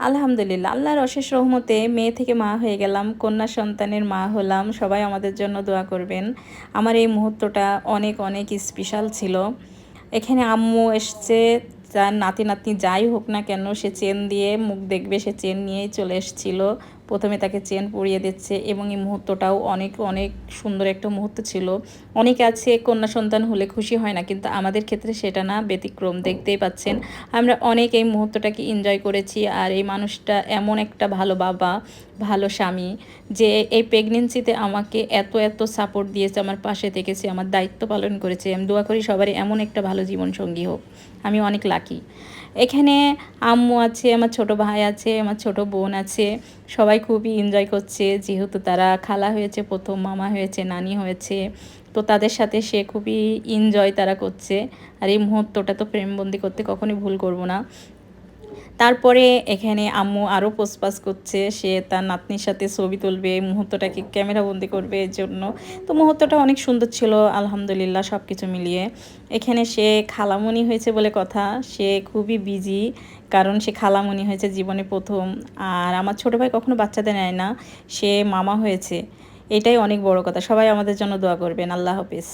আলহামদুলিল্লাহ, আল্লাহর অশেষ রহমতে মেয়ে থেকে মা হয়ে গেলাম, কন্যা সন্তানের মা হলাম। সবাই আমাদের জন্য দোয়া করবেন। আমার এই মুহূর্তটা অনেক অনেক স্পেশাল ছিল। এখানে আম্মু এসছে, তার নাতি নাতনি যাই হোক না কেন সে চেন দিয়ে মুখ দেখবে, সে চেন নিয়েই চলে এসেছিল। প্রথমে তাকে চেন পরিয়ে দিচ্ছে এবং এই মুহূর্তটাও অনেক অনেক সুন্দর একটা মুহূর্ত ছিল। অনেকে আছে কন্যা সন্তান হলে খুশি হয় না, কিন্তু আমাদের ক্ষেত্রে সেটা না, ব্যতিক্রম। দেখতেই পাচ্ছেন আমরা অনেক এই মুহূর্তটাকে এনজয় করেছি। আর এই মানুষটা এমন একটা ভালো বাবা, ভালো স্বামী, যে এই প্রেগনেন্সিতে আমাকে এত এত সাপোর্ট দিয়েছে, আমার পাশে থেকেছে, আমার দায়িত্ব পালন করেছে। আমি দোয়া করি সবারই এমন একটা ভালো জীবনসঙ্গী হোক। আমি অনেক লাকি। এখানে আম্মু আছে, আমার ছোট ভাই আছে, আমার ছোট বোন আছে। সবাই খুবই এনজয় করছে, যেহেতু তারা খালা হয়েছে, প্রথম মামা হয়েছে, নানি হয়েছে। তো তাদের সাথে সে খুবই এনজয় তারা করছে। আর এই মুহূর্তটা তো প্রেমবন্দি করতে কখনোই ভুল করব না। তারপরে এখানে আম্মু আরও পোজপাস করছে, সে তার নাতনির সাথে ছবি তুলবে, এই মুহূর্তটাকে ক্যামেরাবন্দি করবে এর জন্য। তো মুহূর্তটা অনেক সুন্দর ছিল আলহামদুলিল্লাহ, সব কিছু মিলিয়ে। এখানে সে খালামণি হয়েছে বলে কথা, সে খুবই বিজি, কারণ সে খালামণি হয়েছে জীবনে প্রথম। আর আমার ছোটো ভাই কখনো বাচ্চাদের নেয় না, সে মামা হয়েছে। এটাই অনেক বড় কথা। সবাই আমাদের জন্য দোয়া করবেন। আল্লাহ হাফেজ।